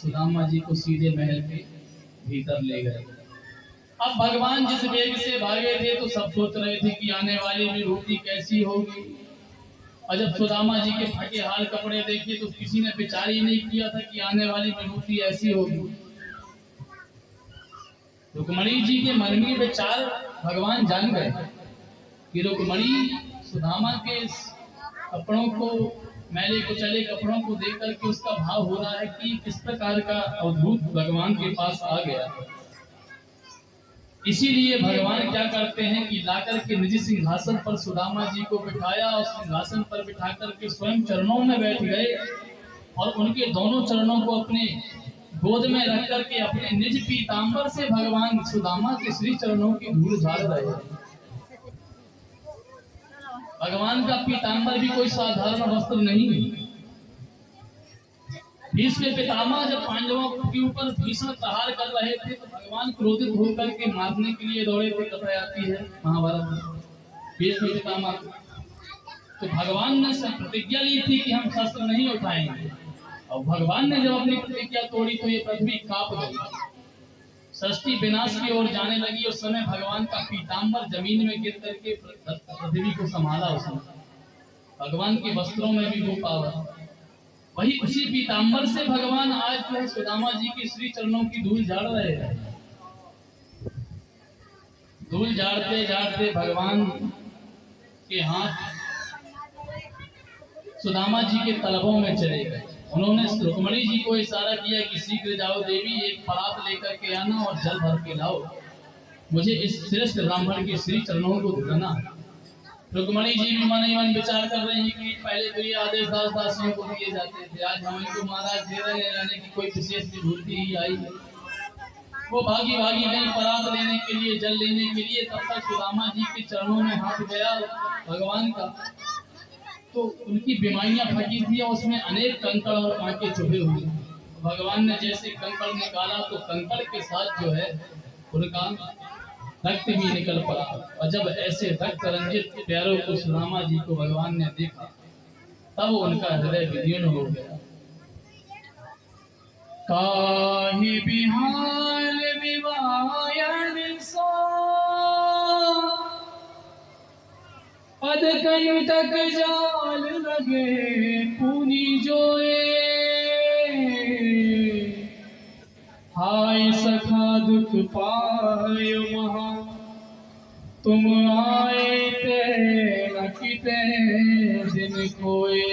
सुदामा जी को सीधे महल के भीतर ले गए। अब भगवान जिस वेग से भागे थे तो सब सोच रहे थे कि आने वाली विभूति कैसी होगी। और जब सुदामा जी के फटे हाल कपड़े देखे तो किसी ने विचार ही नहीं किया था कि आने वाली विभूति ऐसी होगी। रुक्मणी जी के मन में विचार भगवान जान गए कि रुक्मणी सुदामा के कपड़ों को, मैले कुचले कपड़ों को देख करके उसका भाव हो रहा है कि किस प्रकार का अवधूत भगवान के पास आ गया। इसीलिए भगवान क्या करते हैं कि लाकर के निज सिंहासन पर सुदामा जी को बिठाया और सिंहासन पर बिठा करके स्वयं चरणों में बैठ गए और उनके दोनों चरणों को अपने गोद में रख करके अपने निज पीतांबर से भगवान सुदामा के श्री चरणों की धूल झाड़ रहे हैं। भगवान का पीतांबर भी कोई साधारण वस्त्र नहीं है। भीष्म पितामह जब पांडवों के ऊपर भीषण प्रहार कर रहे थे तो भगवान क्रोधित होकर के मारने के लिए दौड़े थे। कथा आती है महाभारत में भीष्म पितामह। तो भगवान ने प्रतिज्ञा ली थी कि हम शस्त्र नहीं उठाएंगे, और भगवान ने जब अपनी प्रतिज्ञा तोड़ी तो ये पृथ्वी कांप गई, सृष्टि विनाश की ओर जाने लगी। उस समय भगवान का पीतांबर जमीन में गिर करके पृथ्वी को संभाला उसने। भगवान के वस्त्रों में भी वो पावर, वही उसी पीतांबर से भगवान आज जो है सुदामा जी के श्री चरणों की धूल झाड़ रहे हैं। धूल झाड़ते झाड़ते भगवान के हाथ सुदामा जी के तलबों में चले गए। उन्होंने रुक्मणी जी को इशारा किया कि शीघ्र जाओ देवी, एक परात लेकर के आना और जल भर के लाओ, मुझे इस श्रेष्ठ ब्राह्मण के श्री चरणों को धुलना। रुक्मणी जी भी मन ही मन विचार कर रहे हैं कि पहले तो ये आदेश दास दासियों को दिए जाते थे, आज हम इनको महाराज दे रहे हैं, यानी कि कोई विशेष विभूति ही आई है। वो भागी भागी गई परात लेने के लिए, जल लेने के लिए। तब तक सुदामा जी के चरणों में हाथ गया भगवान का, तो उनकी बीमारियां फटी थी और उसमें अनेक कंकड़ और कांटे चुभे हुए। भगवान ने जैसे कंकड़ निकाला तो कंकड़ के साथ जो है उनका रक्त भी निकल पड़ा। और जब ऐसे रक्त रंजित प्यारों को सुदामा जी को भगवान ने देखा तब उनका हृदय विदीर्ण हो गया। काहि बिहाल विवायन सो पद कंटक जाल लगे पुनि जोए, हाय सखा दुख पाय महा तुम आए ते न किते दिन खोए।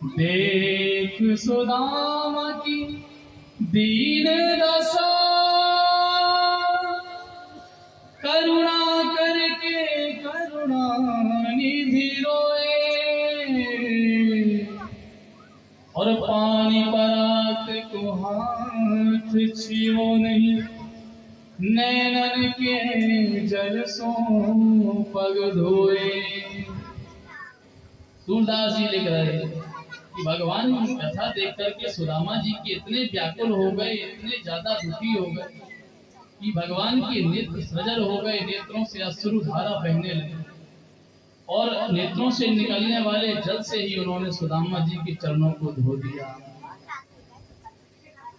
देख सुदामा की दीन दशा करुणा करके करुणा निधि रोए, और पानी परात को हाथ छियो नहीं, नैनन के जल सो पग धोए। सूरदास जी लिख रहे कि भगवान की कथा देख करके सुदामा जी के इतने व्याकुल हो गए, इतने ज्यादा दुखी हो गए कि भगवान के नेत्र सजल हो गए, नेत्रों से अश्रु धारा बहने लगी और नेत्रों से निकलने वाले जल से ही उन्होंने सुदामा जी के चरणों को धो दिया।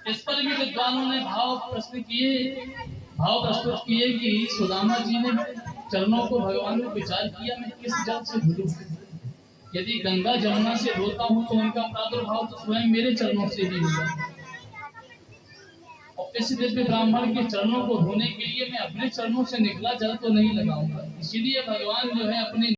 इस पर भी विद्वानों ने भाव प्रस्तुत किए कि सुदामा जी ने चरणों को भगवान ने विचार किया, मैं किस जल से धुलूं? यदि गंगा जमुना से धोता हूं तो उनका प्रादुर्भाव तो स्वयं मेरे चरणों से ही हुआ, और इस दिव्य ब्राह्मण के चरणों को धोने के लिए मैं अपने चरणों से निकला जल तो नहीं लगाऊंगा। इसीलिए भगवान जो है अपने